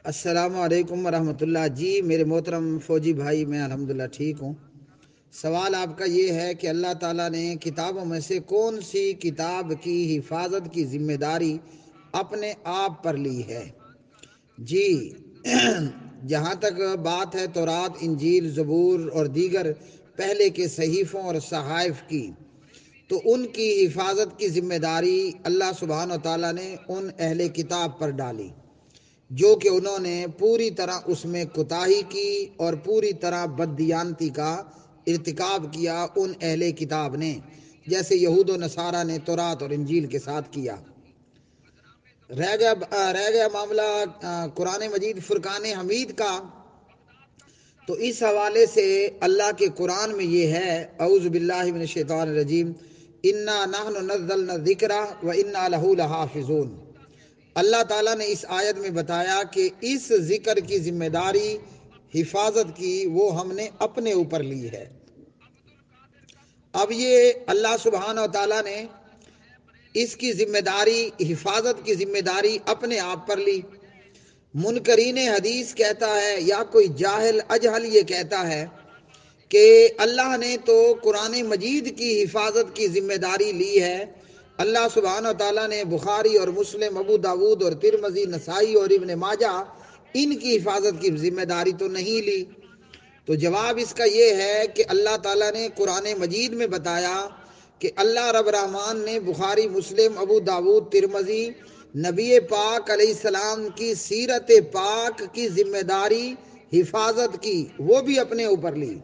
السلام علیکم ورحمۃ اللہ جی میرے محترم فوجی بھائی، میں الحمدللہ ٹھیک ہوں۔ سوال آپ کا یہ ہے کہ اللہ تعالیٰ نے کتابوں میں سے کون سی کتاب کی حفاظت کی ذمہ داری اپنے آپ پر لی ہے؟ جی جہاں تک بات ہے تورات، انجیل، زبور اور دیگر پہلے کے صحیفوں اور صحائف کی، تو ان کی حفاظت کی ذمہ داری اللہ سبحانہ و تعالیٰ نے ان اہل کتاب پر ڈالی جو کہ انہوں نے پوری طرح اس میں کوتاہی کی اور پوری طرح بددیانتی کا ارتکاب کیا ان اہل کتاب نے، جیسے یہود و نصارہ نے تورات اور انجیل کے ساتھ کیا۔ رہ گیا معاملہ قرآن مجید فرقان حمید کا، تو اس حوالے سے اللہ کے قرآن میں یہ ہے، اعوذ باللہ من الشیطان الرجیم، انا نحن نزلنا الذکر و انا لہ لحافظون۔ اللہ تعالیٰ نے اس آیت میں بتایا کہ اس ذکر کی ذمہ داری حفاظت کی وہ ہم نے اپنے اوپر لی ہے۔ اب یہ اللہ سبحانہ و تعالیٰ نے اس کی ذمہ داری، حفاظت کی ذمہ داری اپنے آپ پر لی۔ منکرین حدیث کہتا ہے یا کوئی جاہل اجہل یہ کہتا ہے کہ اللہ نے تو قرآن مجید کی حفاظت کی ذمہ داری لی ہے، اللہ سبحانہ و تعالیٰ نے بخاری اور مسلم، ابو داود اور ترمذی، نسائی اور ابن ماجہ ان کی حفاظت کی ذمہ داری تو نہیں لی۔ تو جواب اس کا یہ ہے کہ اللہ تعالیٰ نے قرآن مجید میں بتایا کہ اللہ رب رحمان نے بخاری، مسلم، ابو داود، ترمذی، نبی پاک علیہ السلام کی سیرت پاک کی ذمہ داری حفاظت کی وہ بھی اپنے اوپر لی۔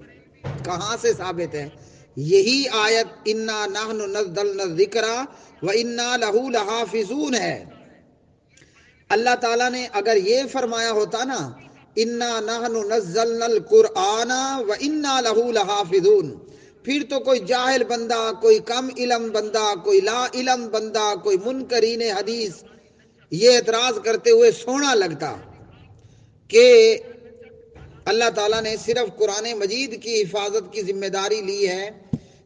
کہاں سے ثابت ہے؟ یہی آیت انا نحن نزلنا الذکر و انا لہ لحافظون ہے۔ اللہ تعالیٰ نے اگر یہ فرمایا ہوتا نا انا نحن نزلنا القرآن و انا لہ لحافظون، پھر تو کوئی جاہل بندہ، کوئی کم علم بندہ، کوئی لا علم بندہ، کوئی منکرین حدیث یہ اعتراض کرتے ہوئے سونا لگتا کہ اللہ تعالیٰ نے صرف قرآن مجید کی حفاظت کی ذمہ داری لی ہے،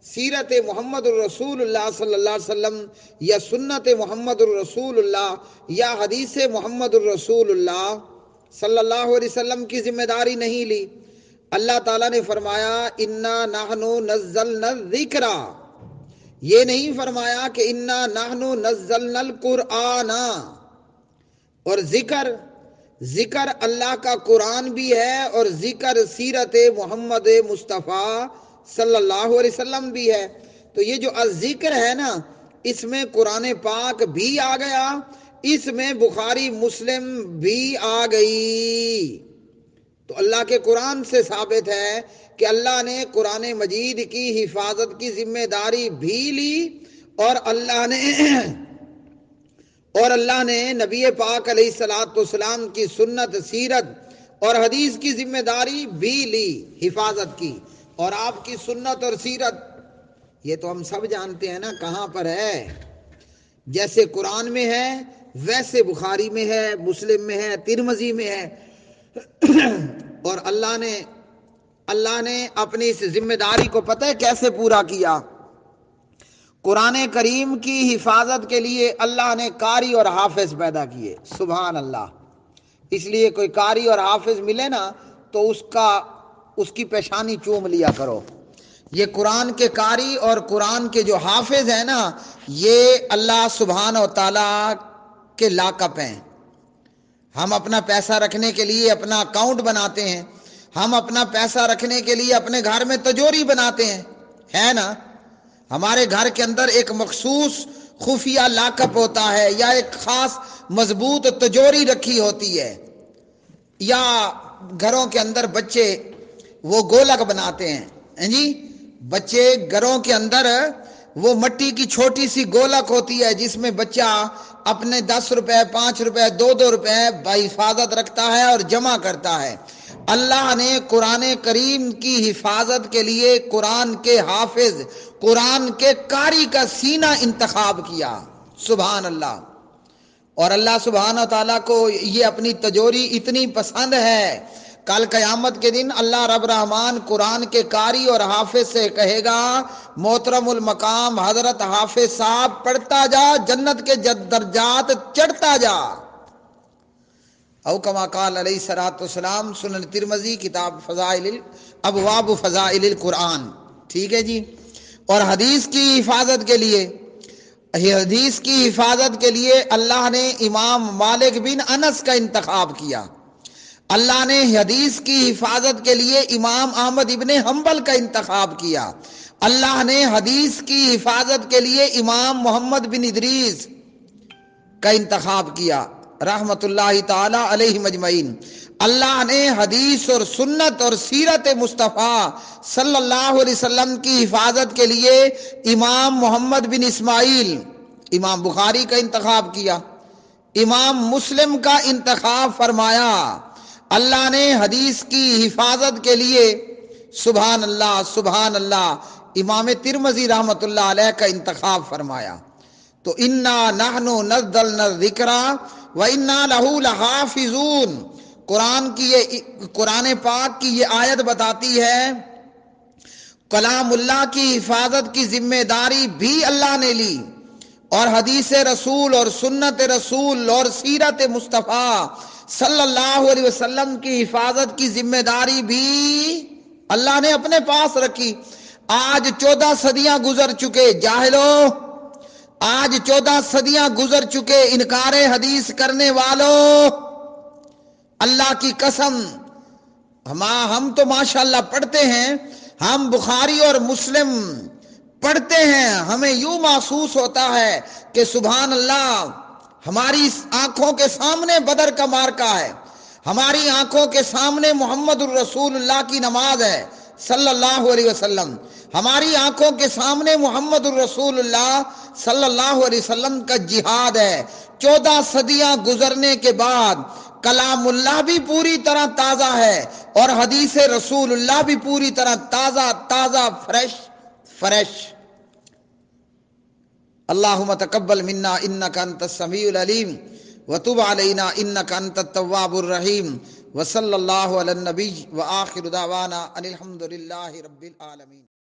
سیرت محمد الرسول اللہ صلی اللہ علیہ وسلم یا سنت محمد الرسول اللہ یا حدیث محمد الرسول اللہ صلی اللہ علیہ وسلم کی ذمہ داری نہیں لی۔ اللہ تعالیٰ نے فرمایا انا نحن نزلنا الذکر، یہ نہیں فرمایا کہ انا نحن نزلنا القرآن۔ اور ذکر اللہ کا قرآن بھی ہے اور ذکر سیرت محمد مصطفیٰ صلی اللہ علیہ وسلم بھی ہے۔ تو یہ جو الذکر ہے نا، اس میں قرآن پاک بھی آ گیا، اس میں بخاری مسلم بھی آ گئی۔ تو اللہ کے قرآن سے ثابت ہے کہ اللہ نے قرآن مجید کی حفاظت کی ذمہ داری بھی لی اور اللہ نے نبی پاک علیہ الصلاۃ والسلام کی سنت، سیرت اور حدیث کی ذمہ داری بھی لی حفاظت کی۔ اور آپ کی سنت اور سیرت یہ تو ہم سب جانتے ہیں نا کہاں پر ہے، جیسے قرآن میں ہے ویسے بخاری میں ہے، مسلم میں ہے، ترمذی میں ہے۔ اور اللہ نے اپنی اس ذمہ داری کو پتہ ہے کیسے پورا کیا؟ قرآن کریم کی حفاظت کے لیے اللہ نے قاری اور حافظ پیدا کیے، سبحان اللہ۔ اس لیے کوئی قاری اور حافظ ملے نا تو اس کی پیشانی چوم لیا کرو۔ یہ قرآن کے قاری اور قرآن کے جو حافظ ہیں نا، یہ اللہ سبحانہ و تعالیٰ کے لاقب ہیں۔ ہم اپنا پیسہ رکھنے کے لیے اپنا اکاؤنٹ بناتے ہیں، ہم اپنا پیسہ رکھنے کے لیے اپنے گھر میں تجوری بناتے ہیں، ہے نا؟ ہمارے گھر کے اندر ایک مخصوص خفیہ لاکپ ہوتا ہے یا ایک خاص مضبوط تجوری رکھی ہوتی ہے، یا گھروں کے اندر بچے وہ گولک بناتے ہیں، جی بچے گھروں کے اندر وہ مٹی کی چھوٹی سی گولک ہوتی ہے جس میں بچہ اپنے 10 روپے، 5 روپے، 2 روپے بحفاظت رکھتا ہے اور جمع کرتا ہے۔ اللہ نے قرآن کریم کی حفاظت کے لیے قرآن کے حافظ، قرآن کے قاری کا سینہ انتخاب کیا، سبحان اللہ۔ اور اللہ سبحانہ تعالیٰ کو یہ اپنی تجوری اتنی پسند ہے، کل قیامت کے دن اللہ رب رحمان قرآن کے قاری اور حافظ سے کہے گا محترم المقام حضرت حافظ صاحب پڑھتا جا، جنت کے درجات چڑھتا جا۔ او کما قال علیہ الصلوۃ والسلام، سنن ترمذی کتاب فضائل ابواب فضائل القرآن، ٹھیک ہے جی۔ اور حدیث کی حفاظت کے لیے اللہ نے امام مالک بن انس کا انتخاب کیا، اللہ نے حدیث کی حفاظت کے لیے امام احمد ابن حنبل کا انتخاب کیا، اللہ نے حدیث کی حفاظت کے لیے امام محمد بن ادریس کا انتخاب کیا رحمت اللہ تعالی علیہ مجمعین۔ اللہ نے حدیث اور سنت اور سیرت مصطفیٰ صلی اللہ علیہ وسلم کی حفاظت کے لیے امام محمد بن اسماعیل امام بخاری کا انتخاب کیا، امام مسلم کا انتخاب فرمایا۔ اللہ نے حدیث کی حفاظت کے لیے سبحان اللہ سبحان اللہ امام ترمذی رحمت اللہ علیہ کا انتخاب فرمایا۔ تو انا نحن نزلنا الذکر و انا لہ لحافظون، قرآن پاک کی یہ آیت بتاتی ہے کلام اللہ کی حفاظت کی ذمہ داری بھی اللہ نے لی، اور حدیث رسول اور سنت رسول اور سیرت مصطفیٰ صلی اللہ علیہ وسلم کی حفاظت کی ذمہ داری بھی اللہ نے اپنے پاس رکھی۔ آج 14 صدیاں گزر چکے جاہلو، آج 14 صدیاں گزر چکے انکار حدیث کرنے والوں، اللہ کی قسم ہم تو ماشاءاللہ پڑھتے ہیں، ہم بخاری اور مسلم پڑھتے ہیں، ہمیں یوں محسوس ہوتا ہے کہ سبحان اللہ ہماری آنکھوں کے سامنے بدر کا معرکہ ہے، ہماری آنکھوں کے سامنے محمد الرسول اللہ کی نماز ہے صلی اللہ علیہ وسلم، ہماری آنکھوں کے سامنے محمد الرسول اللہ صلی اللہ علیہ وسلم کا جہاد ہے۔ 14 صدیاں گزرنے کے بعد کلام اللہ بھی پوری طرح تازہ ہے اور حدیث رسول اللہ بھی پوری طرح تازہ فریش۔ اللہم تقبل منا انک انت السمیع العلیم وتب علینا انک انت التواب الرحیم، وصلی اللہ علی النبی وآخر دعوانا ان الحمد للہ رب العالمین۔